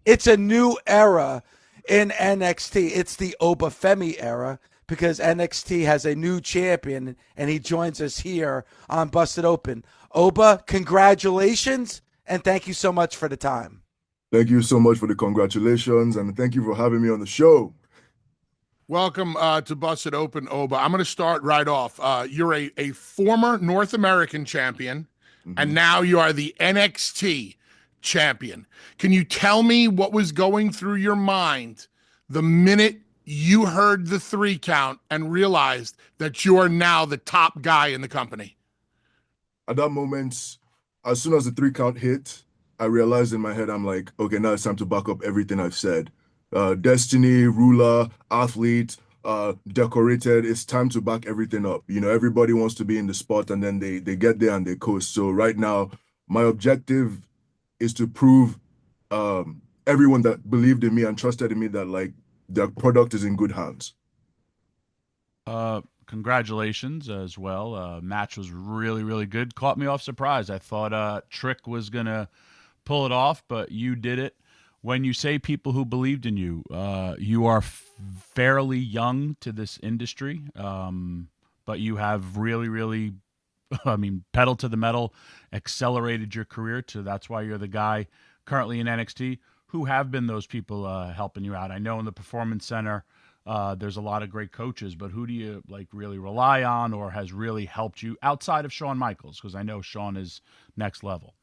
it's a new era in NXT. It's the Oba Femi era because NXT has a new champion, and he joins us here on Busted Open. Oba, congratulations, and thank you so much for the time. Thank you so much for the congratulations, and thank you for having me on the show. Welcome to Busted Open, Oba. I'm going to start right off. You're a former North American champion, and now you are the NXT champion. Can you tell me what was going through your mind the minute you heard the 3 count and realized that you are now the top guy in the company? At that moment, as soon as the 3 count hit, I realized in my head, I'm like, okay, now it's time to back up everything I've said. Destiny, ruler, athlete, decorated. It's time to back everything up. You know, everybody wants to be in the spot, and then they get there and they coast. So right now, my objective is to prove everyone that believed in me and trusted in me that like the product is in good hands. Congratulations as well. Match was really, really good. Caught me off surprise. I thought Trick was gonna pull it off, but you did it. When you say people who believed in you, you are fairly young to this industry, but you have really, really, pedal to the metal, accelerated your career to that's why you're the guy currently in NXT. Who have been those people helping you out? I know in the Performance Center, there's a lot of great coaches, but who do you like really rely on or has really helped you outside of Shawn Michaels? Because I know Shawn is next level.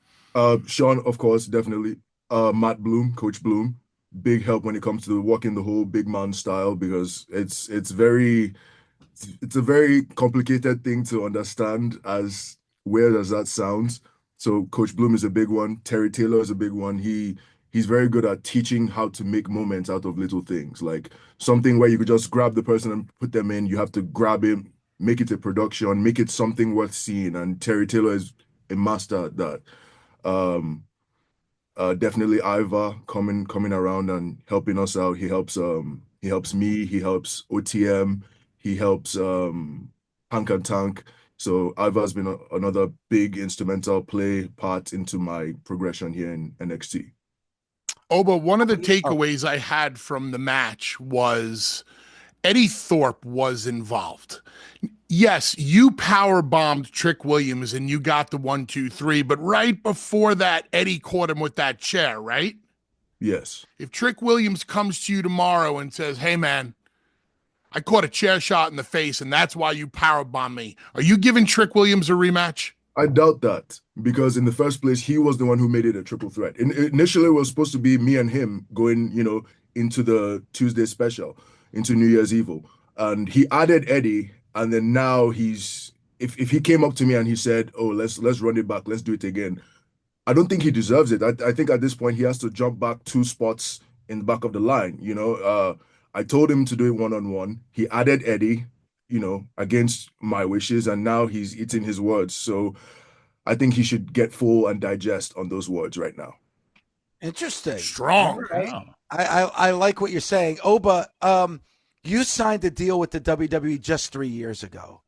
Shawn, of course, definitely. Matt Bloom, Coach Bloom, big help when it comes to walking the whole big man style because it's a very complicated thing to understand as weird as that sounds. So Coach Bloom is a big one. Terry Taylor is a big one. He's very good at teaching how to make moments out of little things, like something where you could just grab the person and put them in. You have to grab him, make it a production, make it something worth seeing. And Terry Taylor is a master at that. Definitely Ivar coming around and helping us out. He helps me, he helps OTM, he helps Hank and Tank. So Ivar's been another big instrumental part into my progression here in NXT. Oba, one of the takeaways I had from the match was Eddie Thorpe was involved. Yes, you power bombed Trick Williams and you got the 1, 2, 3, but right before that, Eddie caught him with that chair, right? Yes. If Trick Williams comes to you tomorrow and says, hey man, I caught a chair shot in the face and that's why you power bombed me, are you giving Trick Williams a rematch? I doubt that because in the first place, he was the one who made it a triple threat. Initially, it was supposed to be me and him going, into the Tuesday special, into New Year's Evil. And he added Eddie. And then now if he came up to me and he said, oh, let's run it back, let's do it again. I don't think he deserves it. I think at this point, he has to jump back 2 spots in the back of the line. I told him to do it one-on-one. He added Eddie, against my wishes, and now he's eating his words. So I think he should get full and digest on those words right now. Interesting. Strong. Right. Wow. I like what you're saying. Oba, you signed a deal with the WWE just 3 years ago.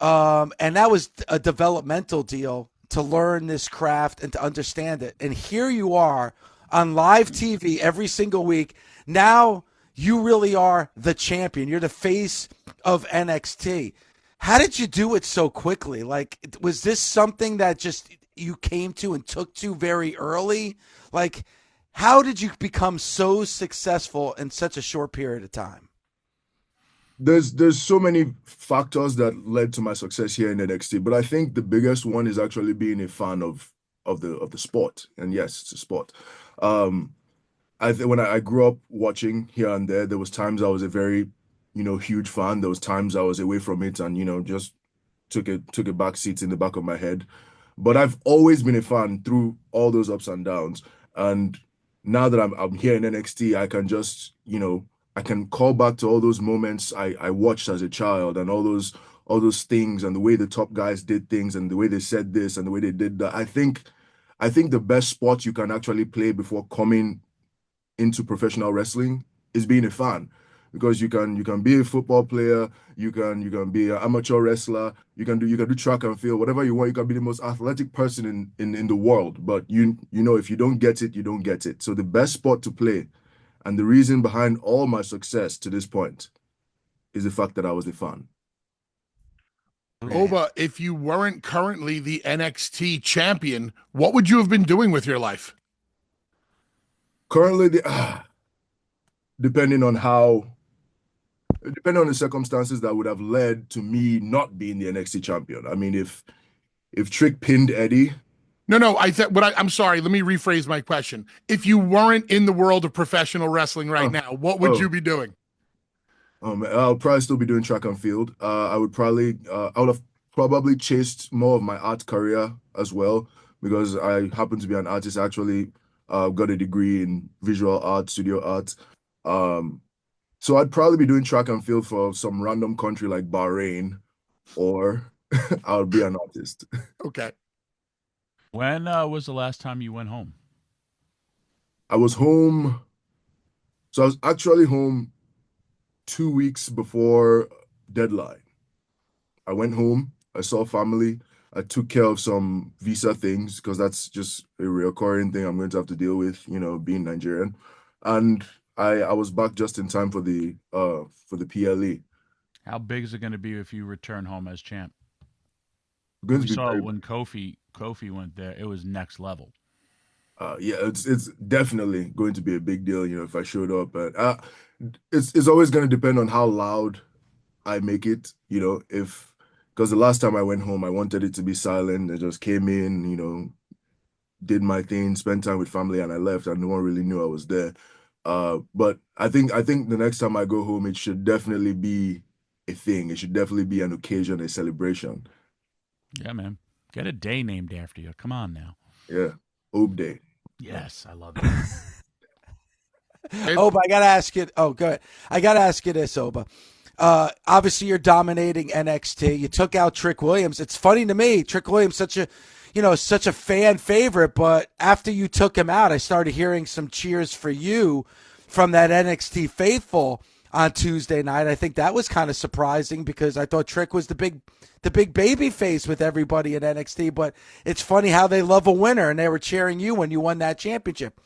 And that was a developmental deal to learn this craft and to understand it. And here you are on live TV every single week. Now you really are the champion. You're the face of NXT. How did you do it so quickly? Like, was this something that just you came to and took to very early? Like, how did you become so successful in such a short period of time? There's so many factors that led to my success here in NXT, but I think the biggest one is actually being a fan of the sport. And yes, it's a sport. When I grew up watching here and there was times I was a very, huge fan. There was times I was away from it and, just took a back seat in the back of my head. But I've always been a fan through all those ups and downs. And now that I'm here in NXT, I can just, I can call back to all those moments I watched as a child and all those things and the way the top guys did things and the way they said this and the way they did that. I think the best sport you can actually play before coming into professional wrestling is being a fan, because you can be a football player, you can be an amateur wrestler, you can do track and field, whatever you want. You can be the most athletic person in the world, but if you don't get it, you don't get it. So the best sport to play, and the reason behind all my success to this point, is the fact that I was a fan. Oba, if you weren't currently the NXT champion, what would you have been doing with your life? Currently, depending on the circumstances that would have led to me not being the NXT champion. I mean, if Trick pinned Eddie. No, I'm sorry. Let me rephrase my question. If you weren't in the world of professional wrestling right now, what would you be doing? I'll probably still be doing track and field. I would have probably chased more of my art career as well, because I happen to be an artist. I actually got a degree in visual art, studio art. So I'd probably be doing track and field for some random country like Bahrain, or I'll be an artist. Okay. When was the last time you went home? I was home. So I was actually home 2 weeks before deadline. I went home. I saw family. I took care of some visa things, because that's just a recurring thing I'm going to have to deal with, being Nigerian. And I was back just in time for the PLE. How big is it going to be if you return home as champ? Going We to be saw very, it when Kofi went there. It was next level. yeah, it's definitely going to be a big deal, if I showed up. But it's always going to depend on how loud I make it, because the last time I went home, I wanted it to be silent. I just came in, did my thing, spent time with family, and I left, and no one really knew I was there. But I think the next time I go home, it should definitely be a thing. It should definitely be an occasion, a celebration. Yeah, man. Get a day named after you. Come on now. Yeah, Obe Day. Yes, I love it. Oba, I gotta ask you. Oh, go ahead. I gotta ask you this, Oba. Obviously, you're dominating NXT. You took out Trick Williams. It's funny to me. Trick Williams, such a fan favorite. But after you took him out, I started hearing some cheers for you from that NXT faithful on Tuesday night. I think that was kind of surprising, because I thought Trick was the big baby face with everybody at NXT. But it's funny how they love a winner, and they were cheering you when you won that championship.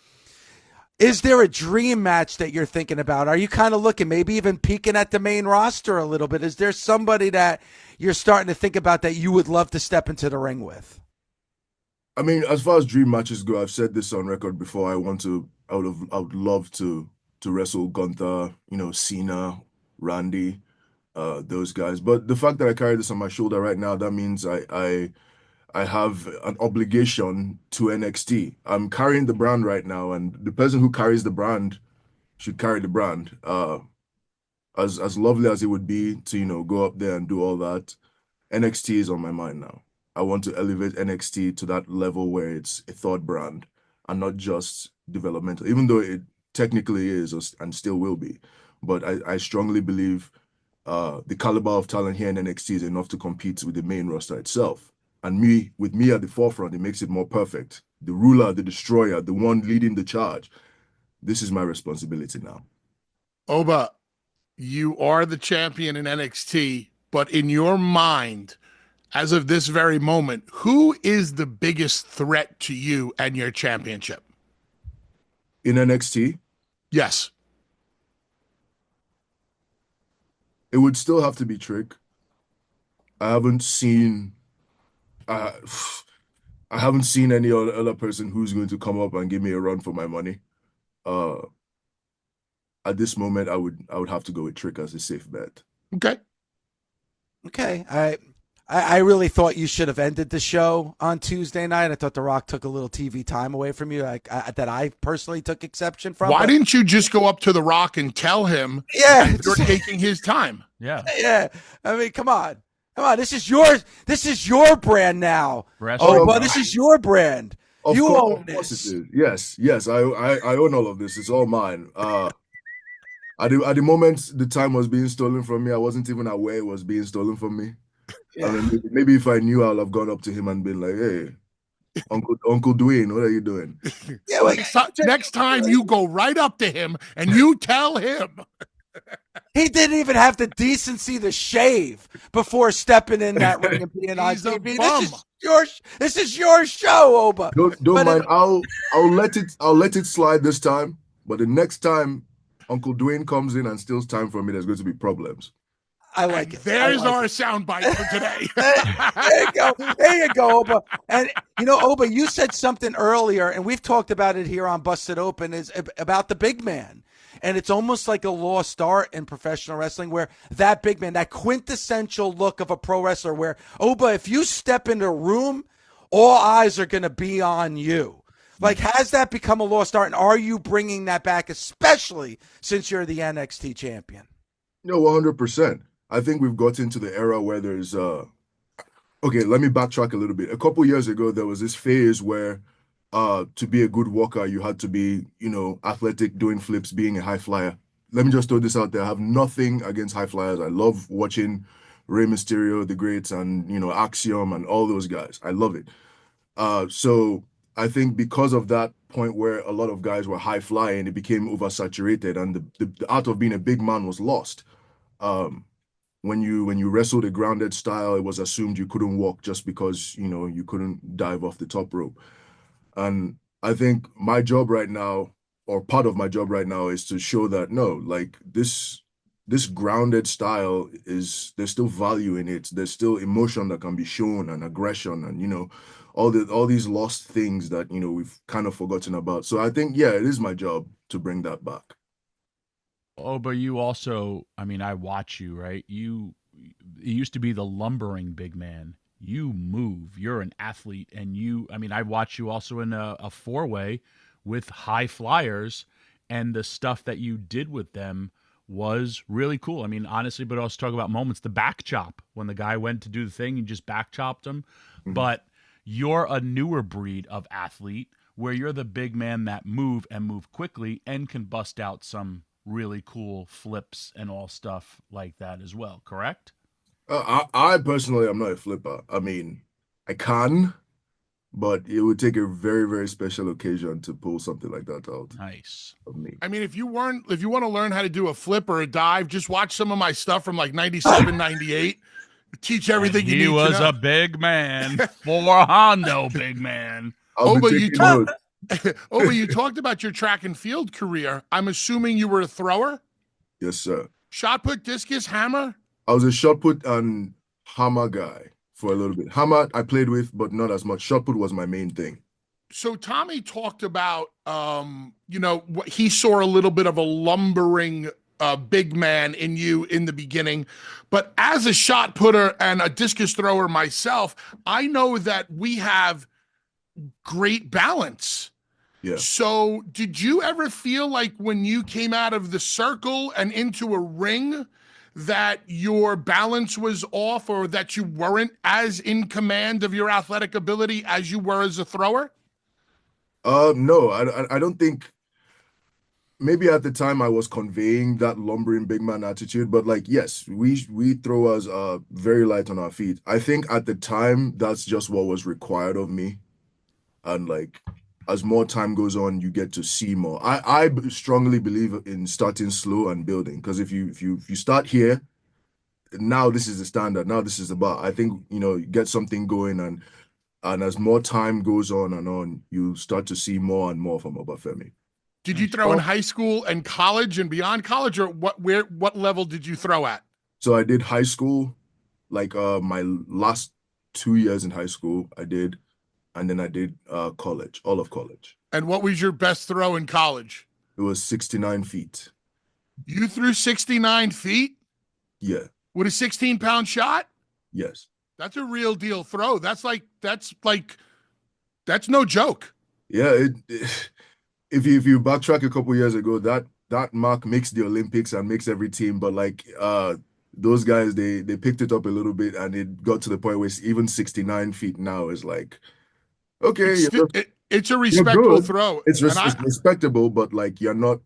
Is there a dream match that you're thinking about? Are you kind of looking, maybe even peeking at the main roster a little bit? Is there somebody that you're starting to think about that you would love to step into the ring with? I mean, as far as dream matches go, I've said this on record before. I would love to wrestle Gunther, Cena, Randy, those guys. But the fact that I carry this on my shoulder right now, that means I have an obligation to NXT. I'm carrying the brand right now, and the person who carries the brand should carry the brand. As lovely as it would be to go up there and do all that, NXT is on my mind now. I want to elevate NXT to that level where it's a thought brand and not just developmental, even though it technically is and still will be. But I strongly believe the caliber of talent here in NXT is enough to compete with the main roster itself. And with me at the forefront, it makes it more perfect. The ruler, the destroyer, the one leading the charge. This is my responsibility now. Oba, you are the champion in NXT, but in your mind, as of this very moment, who is the biggest threat to you and your championship? In NXT? Yes. It would still have to be Trick. I haven't seen any other person who's going to come up and give me a run for my money. At this moment, I would have to go with Trick as a safe bet. Okay. I really thought you should have ended the show on Tuesday night. I thought The Rock took a little TV time away from you, that I personally took exception from. Why didn't you just go up to The Rock and tell him you're taking his time? Yeah. Yeah. I mean, come on. This is your brand now. This is your brand. You own this. It is. Yes. I own all of this. It's all mine. At the moment the time was being stolen from me, I wasn't even aware it was being stolen from me. Yeah. I mean, maybe if I knew, I'll have gone up to him and been like, "Hey, Uncle Dwayne, what are you doing?" Yeah, next time you go right up to him and you tell him. He didn't even have the decency to shave before stepping in that ring and being on He's a TV. bum. This is your show, Oba. Don't mind. I'll let it slide this time. But the next time Uncle Dwayne comes in and steals time from me, there's going to be problems. I like it. There's our soundbite for today. There you go. There you go, Oba. And, Oba, you said something earlier, and we've talked about it here on Busted Open, is about the big man. And it's almost like a lost art in professional wrestling where that big man, that quintessential look of a pro wrestler where, Oba, if you step into a room, all eyes are going to be on you. Like, has that become a lost art? And are you bringing that back, especially since you're the NXT champion? No, 100%. I think we've gotten to the era where there's okay, let me backtrack a little bit. A couple years ago, there was this phase where to be a good walker, you had to be, athletic, doing flips, being a high flyer. Let me just throw this out there. I have nothing against high flyers. I love watching Rey Mysterio, the Greats, and, Axiom and all those guys. I love it. So I think because of that point where a lot of guys were high flying, it became oversaturated and the art of being a big man was lost. When you wrestled a grounded style, it was assumed you couldn't walk just because, you couldn't dive off the top rope. And I think my job right now, or part of my job right now, is to show that no, like this grounded style there's still value in it. There's still emotion that can be shown and aggression and, all these lost things that, we've kind of forgotten about. So I think, yeah, it is my job to bring that back. Oh, but you also, I watch you, right? You used to be the lumbering big man. You move. You're an athlete, and I watch you also in a four-way with high flyers, and the stuff that you did with them was really cool. Honestly, but I was talking about moments. The back chop, when the guy went to do the thing, you just back chopped him. Mm-hmm. But you're a newer breed of athlete where you're the big man that move quickly and can bust out some really cool flips and all stuff like that as well, correct? I personally am not a flipper. I can, but it would take a very, very special occasion to pull something like that out. Nice. Of me. If you want to learn how to do a flip or a dive, just watch some of my stuff from like 97, 98. Teach everything you need to know. He was a big man for Hondo, big man. Oba, you talked about your track and field career. I'm assuming you were a thrower? Yes, sir. Shot put, discus, hammer? I was a shot put and hammer guy for a little bit. Hammer I played with, but not as much. Shot put was my main thing. So Tommy talked about, he saw a little bit of a lumbering big man in you in the beginning. But as a shot putter and a discus thrower myself, I know that we have great balance. Yeah. So did you ever feel like when you came out of the circle and into a ring that your balance was off or that you weren't as in command of your athletic ability as you were as a thrower? No, I don't think. Maybe at the time I was conveying that lumbering big man attitude, but yes, we throwers are very light on our feet. I think at the time that's just what was required of me. And as more time goes on, you get to see more. I strongly believe in starting slow and building, because if you start here, now this is the standard. Now this is the bar. I think get something going, and as more time goes on, you start to see more and more from Oba Femi. Did you throw in high school and college and beyond college, or what level did you throw at? So I did high school, my last 2 years in high school, I did. And then I did college, all of college. And what was your best throw in college? It was 69 feet. You threw 69 feet? Yeah. With a 16-pound shot? Yes. That's a real deal throw. That's no joke. Yeah. If you backtrack a couple years ago, that mark makes the Olympics and makes every team. But those guys, they picked it up a little bit, and it got to the point where even 69 feet now is okay, it's a respectable throw. It's respectable, but you're not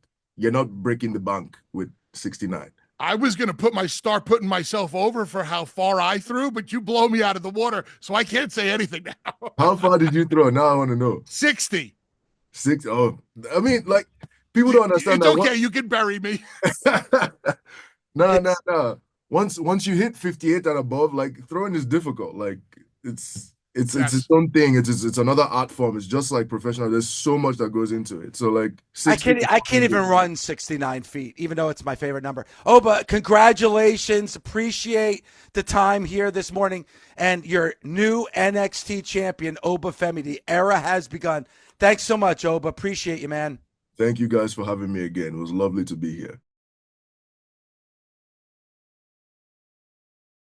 breaking the bank with 69. I was gonna start putting myself over for how far I threw, but you blow me out of the water, so I can't say anything now. How far did you throw? Now I want to know. 60. Oh, People don't understand It's that. okay. You can bury me. No. Once you hit 58 and above, like throwing is difficult. Like it's Yes. its own thing. It's another art form. It's just like professional. There's so much that goes into it. So like I can't even run 69 feet, even though it's my favorite number. Oba, congratulations. Appreciate the time here this morning. And your new NXT champion, Oba Femi. The era has begun. Thanks so much, Oba. Appreciate you, man. Thank you guys for having me again. It was lovely to be here.